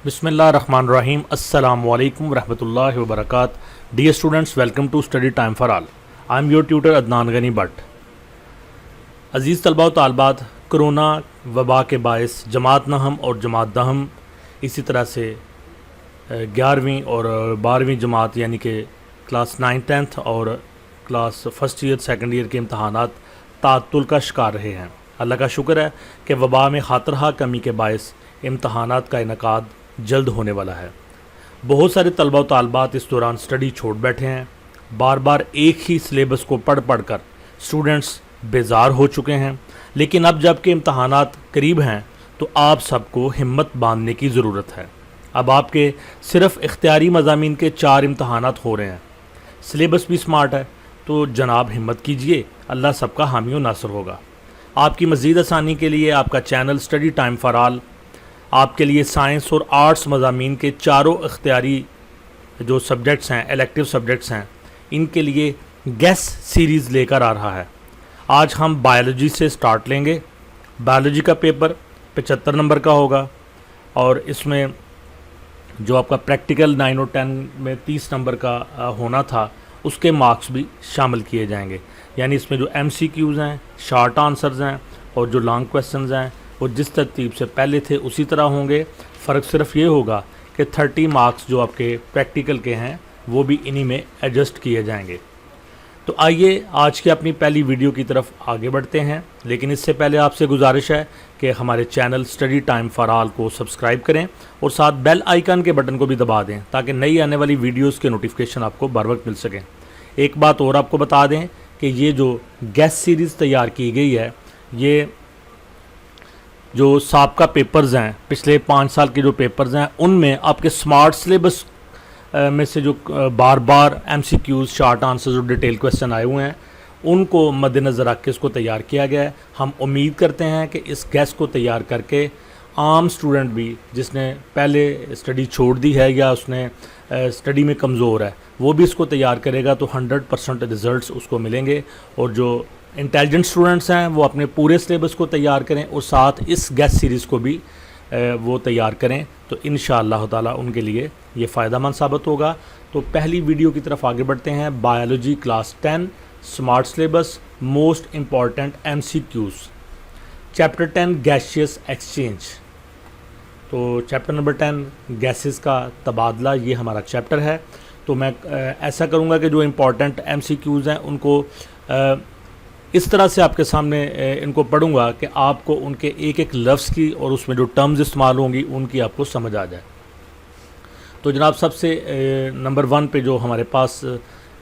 बिस्मिल्लाहिर्रहमानिर्रहीम अस्सलामु अलैकुम रहमतुल्लाहि व बरकातहू। Dear students, welcome to study time for all. I am your tutor Adnan Gani Bhatt. अज़ीज़ तलबा व तालबात, कोरोना वबा के बायस जमात नहम और जमात दहम, इसी तरह से 11वीं और 12वीं जमात यानी कि क्लास 9 10th और class first year second year के इम्तहानात तातुल का शिकार रहे हैं। अल्लाह का शुक्र है कि वबा में खातरहा कमी के बायस इम्तहानात का इनकाद जल्द होने वाला है। बहुत सारे तलबा व तालबात इस दौरान स्टडी छोड़ बैठे हैं। बार बार एक ही सिलेबस को पढ़ पढ़ कर स्टूडेंट्स बेजार हो चुके हैं। लेकिन अब जबकि इम्तहानात करीब हैं तो आप सबको हिम्मत बांधने की ज़रूरत है। अब आपके सिर्फ़ इख्तियारी मज़ामीन के 4 इम्तहानात हो रहे हैं। सिलेबस भी स्मार्ट है, तो जनाब हिम्मत कीजिए, अल्लाह सबका हामी व नासर होगा। आपकी मज़ीद आसानी के लिए आपका channel study time for all आपके लिए साइंस और आर्ट्स मज़ामीन के चारों इख्तियारी जो सब्जेक्ट्स हैं, इलेक्टिव सब्जेक्ट्स हैं, इनके लिए गेस सीरीज़ लेकर आ रहा है। आज हम बायोलॉजी से स्टार्ट लेंगे। बायोलॉजी का पेपर 75 नंबर का होगा और इसमें जो आपका प्रैक्टिकल 9 और 10 में 30 नंबर का होना था, उसके मार्क्स भी शामिल किए जाएंगे। यानी इसमें जो MCQs हैं, शॉर्ट आंसर्स हैं और जो लॉन्ग क्वेश्चंस हैं वो जिस तरतीब से पहले थे उसी तरह होंगे। फ़र्क सिर्फ ये होगा कि 30 मार्क्स जो आपके प्रैक्टिकल के हैं वो भी इन्हीं में एडजस्ट किए जाएंगे। तो आइए आज की अपनी पहली वीडियो की तरफ आगे बढ़ते हैं। लेकिन इससे पहले आपसे गुजारिश है कि हमारे channel study time for all को सब्सक्राइब करें और साथ बेल आइकन के बटन को भी दबा दें ताकि नई आने वाली वीडियोस के नोटिफिकेशन आपको बर वक्त मिल सकें। एक बात और आपको बता दें कि ये जो गेस सीरीज़ तैयार की गई है, ये जो साबका पेपर्स हैं, पिछले 5 साल के जो पेपर्स हैं, उनमें आपके स्मार्ट सिलेबस में से जो बार बार MCQs, शॉर्ट आंसर्स और डिटेल क्वेश्चन आए हुए हैं, उनको मद्देनज़र रख के इसको तैयार किया गया है। हम उम्मीद करते हैं कि इस गेस को तैयार करके आम स्टूडेंट भी जिसने पहले स्टडी छोड़ दी है या उसने स्टडी में कमज़ोर है, वो भी इसको तैयार करेगा तो 100% रिज़ल्ट्स उसको मिलेंगे। और जो इंटेलिजेंट स्टूडेंट्स हैं वो अपने पूरे सिलेबस को तैयार करें और साथ इस गेस सीरीज़ को भी वो तैयार करें, तो इंशाअल्लाह ताला उनके लिए ये फ़ायदेमंद साबित होगा। तो पहली वीडियो की तरफ आगे बढ़ते हैं। Biology class 10 smart syllabus, most important MCQs, chapter 10 gaseous exchange. तो चैप्टर नंबर 10 गैसेस का तबादला, ये हमारा चैप्टर है। तो मैं ऐसा करूँगा कि जो इम्पॉर्टेंट MCQs हैं उनको इस तरह से आपके सामने इनको पढ़ूंगा कि आपको उनके एक एक लफ्ज़ की और उसमें जो टर्म्स इस्तेमाल होंगी उनकी आपको समझ आ जाए। तो जनाब सबसे नंबर 1 पे जो हमारे पास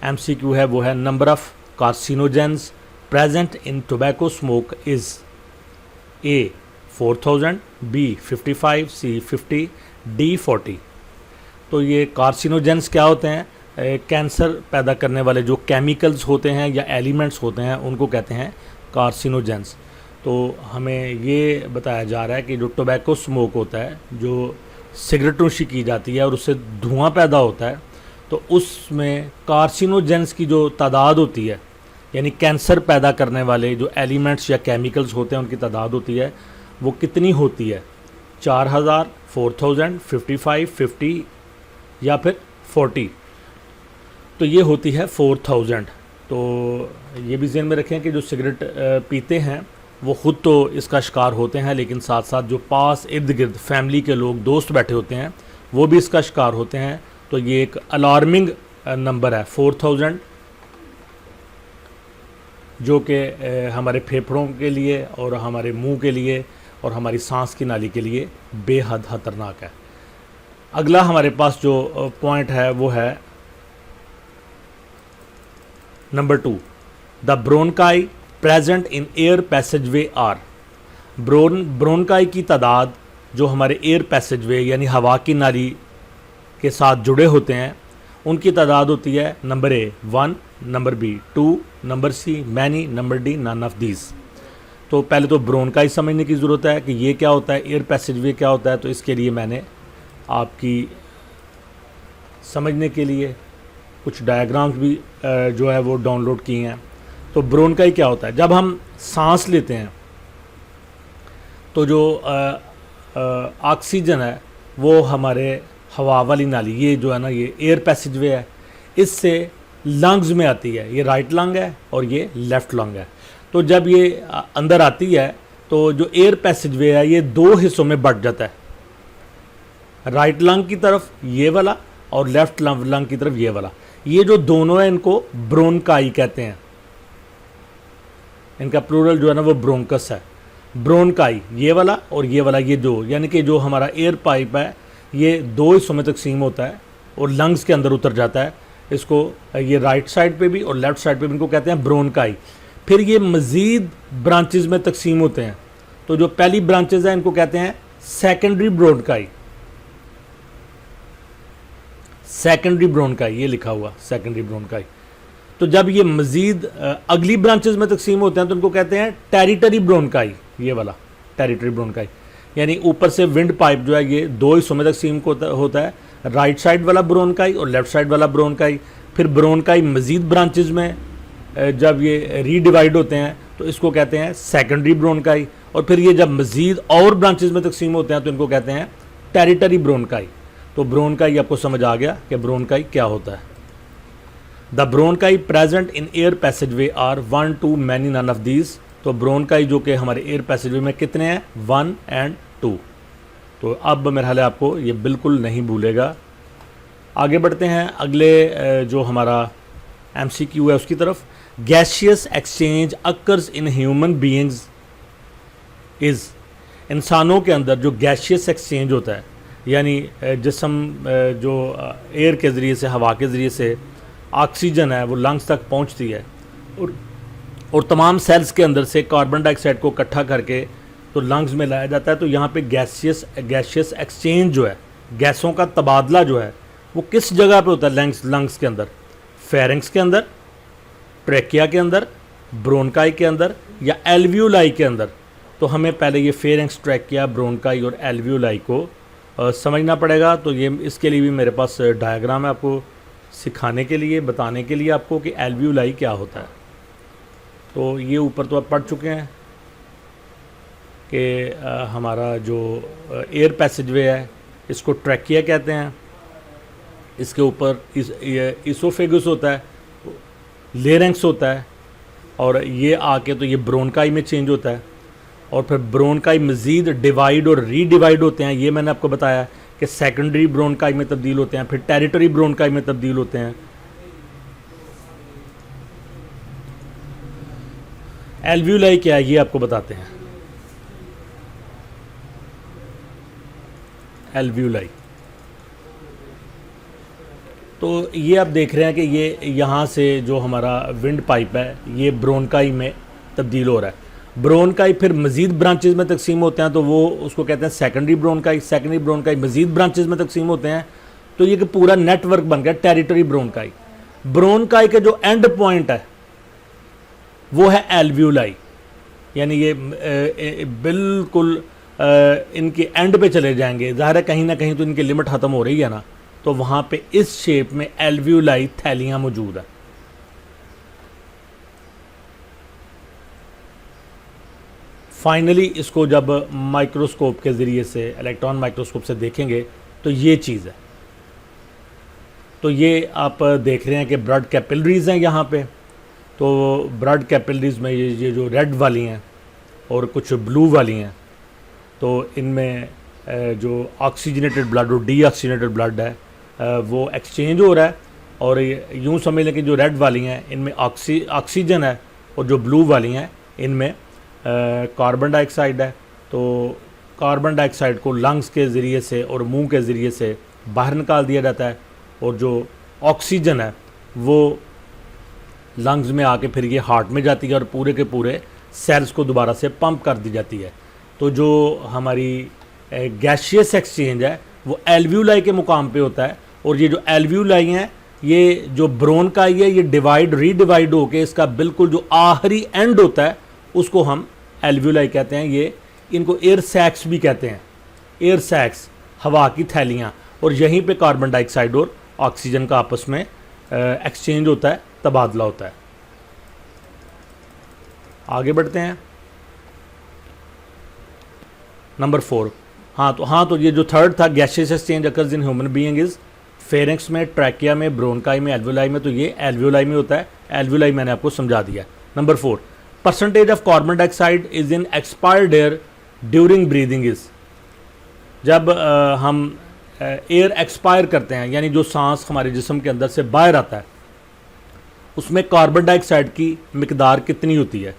MCQ है वो है number of carcinogens present in tobacco smoke is A 4000, B 55, C 50, D 40। तो ये कार्सिनोजेंस क्या होते हैं? कैंसर पैदा करने वाले जो केमिकल्स होते हैं या एलिमेंट्स होते हैं उनको कहते हैं कार्सिनोजेंस। तो हमें ये बताया जा रहा है कि जो टोबैको स्मोक होता है, जो सिगरेट नोशी की जाती है और उससे धुआं पैदा होता है, तो उसमें कार्सिनोजेंस की जो तादाद होती है, यानी कैंसर पैदा करने वाले जो एलिमेंट्स या केमिकल्स होते हैं उनकी तादाद होती है, वो कितनी होती है? 4000, 4000, 55, 50 या फिर 40। तो ये होती है 4000। तो ये भी ज़हन में रखें कि जो सिगरेट पीते हैं वो ख़ुद तो इसका शिकार होते हैं, लेकिन साथ साथ जो पास इर्द गिर्द फैमिली के लोग, दोस्त बैठे होते हैं, वो भी इसका शिकार होते हैं। तो ये एक अलार्मिंग नंबर है 4000, जो कि हमारे फेफड़ों के लिए और हमारे मुंह के लिए और हमारी सांस की नाली के लिए बेहद ख़तरनाक है। अगला हमारे पास जो पॉइंट है वो है number 2, the bronchi present in air passageway are. Bronchi की तादाद जो हमारे एयर पैसेजवे यानी हवा की नाली के साथ जुड़े होते हैं उनकी तादाद होती है number A 1, number B 2, number C many, number D none of these. तो पहले तो ब्रोनकाई समझने की ज़रूरत है कि ये क्या होता है, एयर पैसेजवे क्या होता है। तो इसके लिए मैंने आपकी समझने के लिए कुछ डायग्राम्स भी जो है वो डाउनलोड किए हैं। तो ब्रोनकाई क्या होता है? जब हम सांस लेते हैं तो जो ऑक्सीजन है वो हमारे हवा वाली नाली, ये जो है ना ये एयर पैसेजवे है, इससे लंग्स में आती है। ये राइट लंग है और ये लेफ़्ट लंग है। तो जब ये अंदर आती है तो जो एयर पैसेजवे है ये दो हिस्सों में बट जाता है, राइट लंग की तरफ ये वाला और लेफ़्ट लंग की तरफ ये वाला। ये जो दोनों है इनको ब्रोनकाई कहते हैं। इनका प्लूरल जो है ना वो ब्रोंकस है। ब्रोनकाई ये वाला और ये वाला, ये दो, यानी कि जो हमारा एयर पाइप है ये दो हिस्सों में तकसीम होता है और लंग्स के अंदर उतर जाता है। इसको ये राइट साइड पे भी और लेफ़्ट साइड पे भी इनको कहते हैं ब्रोनकाई। फिर ये मज़ीद ब्रांचेस में तकसीम होते हैं। तो जो पहली ब्रांचेस हैं इनको कहते हैं सेकेंडरी ब्रोनकाई। सेकेंडरी ब्रोनकाई ये लिखा हुआ सेकेंडरी ब्रोनकाई। तो जब ये मज़ीद अगली ब्रांचेस में तकसीम होते हैं तो उनको कहते हैं टेरिटरी ब्रोनकाई। ये वाला टेरिटरी ब्रोनकाई, यानी ऊपर से विंड पाइप जो है ये दो हिस्सों में तकसीम होता है, राइट साइड वाला ब्रोनकाई और लेफ़्ट साइड वाला ब्रोनकाई। फिर ब्रोनकाई मज़ीद ब्रांचेस में जब ये रीडिवाइड होते हैं तो इसको कहते हैं सेकेंडरी ब्रोनकाई। और फिर ये जब मज़ीद और ब्रांचेस में तकसीम होते हैं तो इनको कहते हैं टेरिटरी ब्रोनकाई। तो ब्रोनकाई आपको समझ आ गया कि ब्रोनकाई क्या होता है। The bronchi present in air passageway are 1, 2, many, none of these. तो ब्रोनकाई जो कि हमारे एयर पैसेजवे में कितने हैं, 1 और 2। तो अब मेरा ख्याल है आपको ये बिल्कुल नहीं भूलेगा। आगे बढ़ते हैं अगले जो हमारा MCQ है उसकी तरफ। Gaseous exchange occurs in human beings is. इंसानों के अंदर जो गैसियस एक्सचेंज होता है, यानी जिस्म जो एयर के ज़रिए से, हवा के ज़रिए से ऑक्सीजन है वो लंग्स तक पहुंचती है और तमाम सेल्स के अंदर से कार्बन डाइऑक्साइड को इकट्ठा करके तो लंग्स में लाया जाता है। तो यहाँ पे गैसियस एक्सचेंज जो है, गैसों का तबादला जो है वो किस जगह पे होता है लंग्स के अंदर? फेरिंग्स के अंदर, ट्रेकिया के अंदर, ब्रोनकाई के अंदर या एल्वियोलाई के अंदर। तो हमें पहले ये फेरिंग्स, ट्रेकिया, ब्रोनकाई और एल्वियोलाई को समझना पड़ेगा। तो ये इसके लिए भी मेरे पास डायग्राम है आपको सिखाने के लिए, बताने के लिए आपको कि एल्वियोलाई क्या होता है। तो ये ऊपर तो आप पढ़ चुके हैं कि हमारा जो एयर पैसेजवे है इसको ट्रैकिया कहते हैं। इसके ऊपर इसोफेगस होता है, लेरेंक्स होता है और ये आके तो ये ब्रोनकाई में चेंज होता है। और फिर ब्रोनकाई मज़ीद डिवाइड और रीडिवाइड होते हैं। ये मैंने आपको बताया कि सेकेंडरी ब्रोनकाई में तब्दील होते हैं, फिर टेरिटरी ब्रोनकाई में तब्दील होते हैं। एल्वियोलाई क्या है ये आपको बताते हैं। एल्वियोलाई, तो ये आप देख रहे हैं कि ये यहाँ से जो हमारा विंड पाइप है ये ब्रोनकाई में तब्दील हो रहा है। ब्रोनकाई फिर मज़ीद ब्रांचेस में तकसीम होते हैं तो वो उसको कहते हैं सेकेंडरी ब्रोनकाई। सेकेंडरी ब्रोनकाई मज़ीद ब्रांचेस में तकसीम होते हैं तो ये कि पूरा नेटवर्क बन गया टेरिटरी ब्रोनकाई। ब्रोनकाई का जो एंड पॉइंट है वो है एल्वियोलाई, यानी ये बिल्कुल इनके एंड पे चले जाएंगे। ज़ाहिर है कहीं ना कहीं तो इनकी लिमिट ख़त्म हो रही है ना, तो वहाँ पे इस शेप में एल्वियोलाई थैलियाँ मौजूद है। फाइनली इसको जब माइक्रोस्कोप के ज़रिए से, इलेक्ट्रॉन माइक्रोस्कोप से देखेंगे तो ये चीज़ है। तो ये आप देख रहे हैं कि ब्लड कैपिलरीज़ हैं यहाँ पे। तो ब्लड कैपिलरीज़ में ये जो रेड वाली हैं और कुछ ब्लू वाली हैं, तो इनमें जो ऑक्सीजनेटेड ब्लड और डीऑक्सीजनेटेड ब्लड है वो एक्सचेंज हो रहा है। और यूँ समझ लें कि जो रेड वाली हैं इनमें ऑक्सीजन है और जो ब्लू वाली हैं इनमें कार्बन डाइऑक्साइड है। तो कार्बन डाइऑक्साइड को लंग्स के ज़रिए से और मुंह के ज़रिए से बाहर निकाल दिया जाता है और जो ऑक्सीजन है वो लंग्स में आके फिर ये हार्ट में जाती है और पूरे के पूरे सेल्स को दोबारा से पंप कर दी जाती है। तो जो हमारी गैसियस एक्सचेंज है वो एल्वियोलाई के मुकाम पे होता है। और ये जो एल्वियोलाई हैं, ये जो ब्रोनकाई है, ये डिवाइड रीडिवाइड होके इसका बिल्कुल जो आखिरी एंड होता है उसको हम एल्वियोलाई कहते हैं। ये इनको एयर सैक्स भी कहते हैं, एयर सैक्स, हवा की थैलियाँ। और यहीं पे कार्बन डाइऑक्साइड और ऑक्सीजन का आपस में एक्सचेंज होता है, तबादला होता है। आगे बढ़ते हैं। नंबर 4, तो ये जो थर्ड था, gaseous exchange occurs in human being is pharynx में, ट्रैकिया में, ब्रोनकाई में, एल्वियोलाई में। तो ये एल्वियोलाई में होता है, एल्वियोलाई मैंने आपको समझा दिया। Number 4, percentage of carbon dioxide is in expired air during breathing is. जब हम एयर एक्सपायर करते हैं, यानी जो सांस हमारे जिस्म के अंदर से बाहर आता है, उसमें कार्बन डाइऑक्साइड की मिकदार कितनी होती है।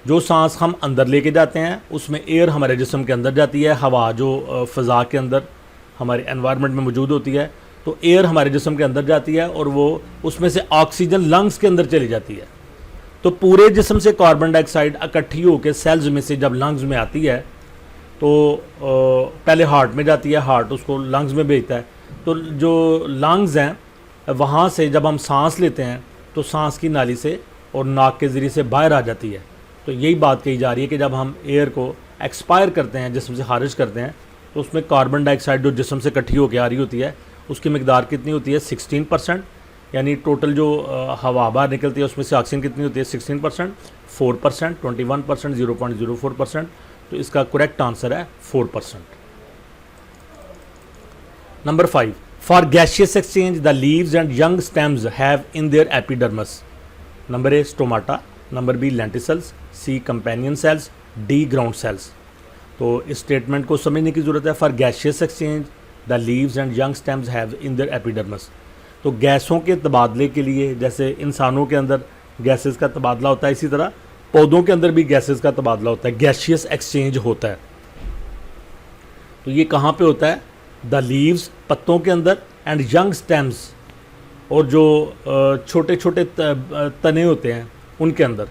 जो सांस हम अंदर लेके जाते हैं उसमें एयर हमारे जिस्म के अंदर जाती है, हवा जो फ़ज़ा के अंदर हमारे एनवायरनमेंट में मौजूद होती है, तो एयर हमारे जिस्म के अंदर जाती है और वो उसमें से ऑक्सीजन लंग्स के अंदर चली जाती है। तो पूरे जिस्म से कार्बन डाइऑक्साइड इकट्ठी होकर सेल्स में से जब लंग्स में आती है तो पहले हार्ट में जाती है, हार्ट उसको लंग्स में भेजता है। तो जो लंग्स हैं वहाँ से जब हम सांस लेते हैं तो सांस की नाली से और नाक के ज़रिए से बाहर आ जाती है। तो यही बात कही जा रही है कि जब हम एयर को एक्सपायर करते हैं, जिस्म से खारिज करते हैं, तो उसमें कार्बन डाइऑक्साइड जो जिस्म से इकट्ठी होकर आ रही होती है उसकी मिकदार कितनी होती है, 16%। यानी टोटल जो हवा बाहर निकलती है उसमें से ऑक्सीजन कितनी होती है, 16%, 4%, 21%, 0.04%। तो इसका करेक्ट आंसर है 4%। Number 5, for gaseous exchange the leaves and young stems have in their epidermis. Number A stomata, number B lenticels, C companion cells, D ground cells. तो इस स्टेटमेंट को समझने की ज़रूरत है। For gaseous exchange the leaves and young stems have in their epidermis. तो गैसों के तबादले के लिए, जैसे इंसानों के अंदर गैसेस का तबादला होता है, इसी तरह पौधों के अंदर भी गैसेस का तबादला होता है, गैसियस एक्सचेंज होता है। तो ये कहाँ पे होता है, द लीव्स पत्तों के अंदर, एंड यंग स्टेम्स और जो छोटे छोटे तने होते हैं उनके अंदर,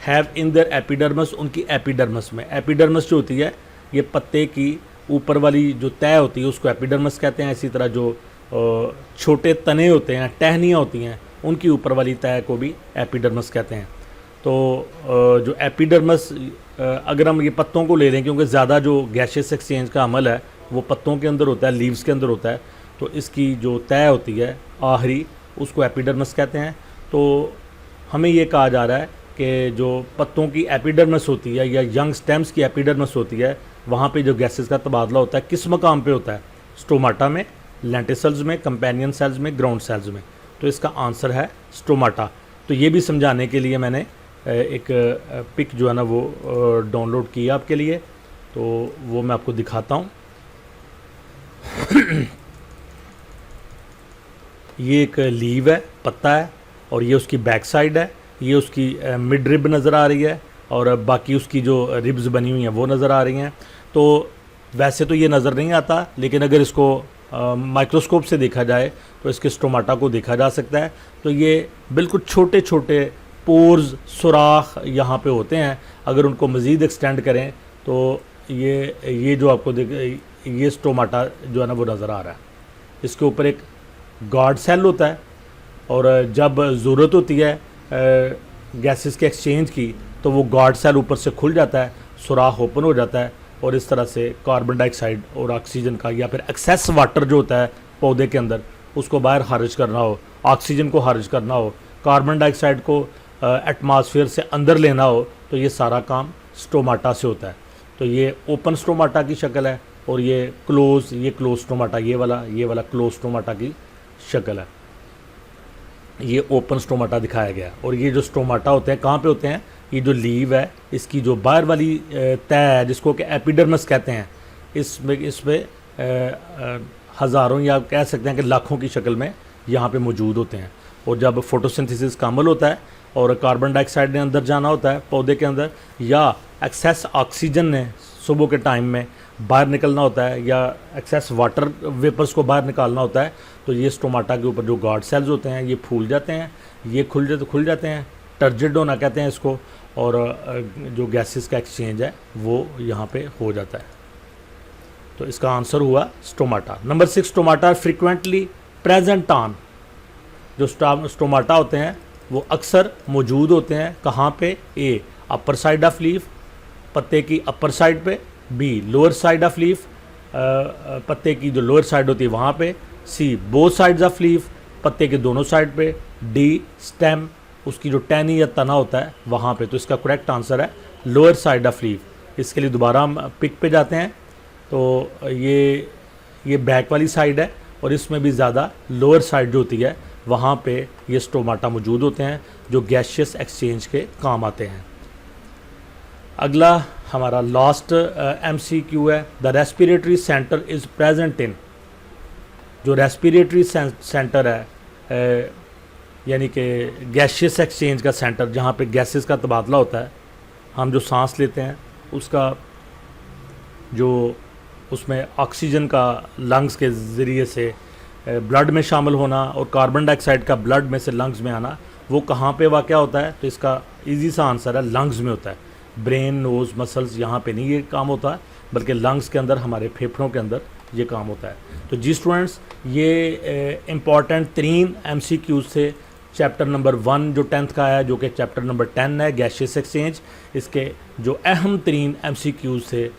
हैव इन देयर एपिडर्मस, उनकी एपिडर्मस में। एपिडर्मस जो होती है ये पत्ते की ऊपर वाली जो तह होती है उसको एपिडर्मस कहते हैं। इसी तरह जो छोटे तने होते हैं, टहनियाँ होती हैं, उनकी ऊपर वाली तह को भी एपिडर्मस कहते हैं। तो जो एपिडर्मस, अगर हम ये पत्तों को ले लें, क्योंकि ज़्यादा जो गैसियस एक्सचेंज का अमल है वो पत्तों के अंदर होता है, लीव्स के अंदर होता है, तो इसकी जो तह होती है आखिरी, उसको एपिडर्मस कहते हैं। तो हमें ये कहा जा रहा है कि जो पत्तों की एपिडर्मस होती है या यंग स्टेम्स की एपिडर्मस होती है, वहाँ पे जो गैसेस का तबादला होता है किस मकाम पे होता है, स्टोमाटा में, लेंटिसल्स में, कंपेनियन सेल्स में, ग्राउंड सेल्स में। तो इसका आंसर है स्टोमाटा। तो ये भी समझाने के लिए मैंने एक पिक जो है ना वो डाउनलोड की आपके लिए, तो वो मैं आपको दिखाता हूँ। ये एक लीव है, पत्ता है, और ये उसकी बैक साइड है, ये उसकी मिड रिब नज़र आ रही है, और बाकी उसकी जो रिब्स बनी हुई हैं वो नज़र आ रही हैं। तो वैसे तो ये नज़र नहीं आता, लेकिन अगर इसको माइक्रोस्कोप से देखा जाए तो इसके स्टोमाटा को देखा जा सकता है। तो ये बिल्कुल छोटे छोटे पोर्स, सुराख यहाँ पे होते हैं। अगर उनको मज़ीद एक्सटेंड करें तो ये जो आपको ये स्टोमाटा जो है ना वो नज़र आ रहा है। इसके ऊपर एक गार्ड सेल होता है, और जब ज़रूरत होती है गैसेस के एक्सचेंज की तो वो गार्ड सेल ऊपर से खुल जाता है, सुराख ओपन हो जाता है, और इस तरह से कार्बन डाइऑक्साइड और ऑक्सीजन का, या फिर एक्सेस वाटर जो होता है पौधे के अंदर, उसको बाहर खारिज करना हो, ऑक्सीजन को खारिज करना हो, कार्बन डाइऑक्साइड को एटमॉस्फेयर से अंदर लेना हो, तो ये सारा काम स्टोमाटा से होता है। तो ये ओपन स्टोमाटा की शक्ल है, और ये क्लोज स्टोमाटा, ये वाला क्लोज स्टोमाटा की शक्ल है। ये ओपन स्टोमाटा दिखाया गया। और ये जो स्टोमाटा होते हैं कहाँ पे होते हैं, ये जो लीव है इसकी जो बाहर वाली तह है जिसको कि एपिडर्मस कहते हैं, इसमें हज़ारों या कह सकते हैं कि लाखों की शक्ल में यहाँ पे मौजूद होते हैं। और जब फोटोसिंथेसिस का अमल होता है और कार्बन डाइऑक्साइड ने अंदर जाना होता है पौधे के अंदर, या एक्सेस ऑक्सीजन ने सुबह के टाइम में बाहर निकलना होता है, या एक्सेस वाटर वेपर्स को बाहर निकालना होता है, तो ये स्टोमाटा के ऊपर जो गार्ड सेल्स होते हैं ये फूल जाते हैं, ये खुल जाते हैं, टर्जिड होना कहते हैं इसको, और जो गैसेस का एक्सचेंज है वो यहाँ पे हो जाता है। तो इसका आंसर हुआ stomata. Number 6, stomata frequently present on. जो स्टोमाटा होते हैं वो अक्सर मौजूद होते हैं कहाँ पे, A upper side of leaf, पत्ते की अपर साइड पे, B lower side of leaf, पत्ते की जो लोअर साइड होती है वहाँ पे, C both sides of leaf, पत्ते के दोनों साइड पे, डी स्टेम, उसकी जो टहनी या तना होता है वहाँ पे। तो इसका करेक्ट आंसर है लोअर साइड ऑफ लीफ। इसके लिए दोबारा हम पिक पे जाते हैं। तो ये बैक वाली साइड है और इसमें भी ज़्यादा लोअर साइड जो होती है वहाँ पे ये स्टोमाटा मौजूद होते हैं जो गैशियस एक्सचेंज के काम आते हैं। अगला हमारा लास्ट MCQ है, the respiratory centre is present in. जो रेस्पिरेटरी सेंटर है यानी कि गैशियस एक्सचेंज का सेंटर, जहाँ पे गैसेस का तबादला होता है, हम जो सांस लेते हैं उसका जो उसमें ऑक्सीजन का लंग्स के ज़रिए से ब्लड में शामिल होना और कार्बन डाइऑक्साइड का ब्लड में से लंग्स में आना, वो कहाँ पे वाक़या होता है? तो इसका इजी सा आंसर है, लंग्स में होता है। ब्रेन, नोज़, मसल्स यहाँ पे नहीं ये काम होता है, बल्कि लंग्स के अंदर, हमारे फेफड़ों के अंदर ये काम होता है। तो जी स्टूडेंट्स, ये इम्पॉर्टेंट 3 MCQ से चैप्टर नंबर 1 जो 10th का है, जो कि चैप्टर नंबर 10 है गैशियस एक्सचेंज, इसके जो अहम 3 MCQ से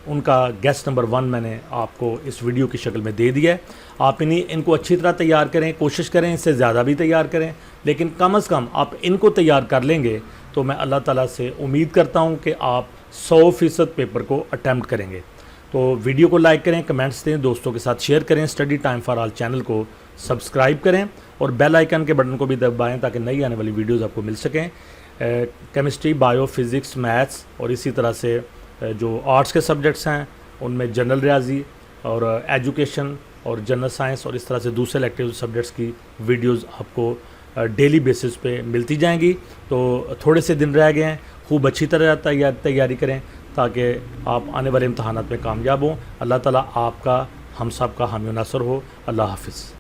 उनका गेस्ट नंबर 1 मैंने आपको इस वीडियो की शक्ल में दे दिया है। आप इनको अच्छी तरह तैयार करें, कोशिश करें इससे ज़्यादा भी तैयार करें, लेकिन कम से कम आप इनको तैयार कर लेंगे तो मैं अल्लाह ताला से उम्मीद करता हूं कि आप 100% पेपर को अटैम्प्ट करेंगे। तो वीडियो को लाइक करें, कमेंट्स दें, दोस्तों के साथ शेयर करें, study time for all channel को सब्सक्राइब करें और बेल आइकन के बटन को भी दबाएं ताकि नई आने वाली वीडियोज़ आपको मिल सकें। केमिस्ट्री, बायो, फिज़िक्स, मैथ्स और इसी तरह से जो आर्ट्स के सब्जेक्ट्स हैं उनमें जनरल रियाजी और एजुकेशन और जनरल साइंस और इस तरह से दूसरे इलेक्टिव सब्जेक्ट्स की वीडियोस आपको डेली बेसिस पे मिलती जाएंगी। तो थोड़े से दिन रह गए हैं, खूब अच्छी तरह तैयारी करें ताकि आप आने वाले इम्तहानात में कामयाब हों। अल्लाह ताला आपका, हम सब का हामी नासर हो। अल्लाह हाफिज़।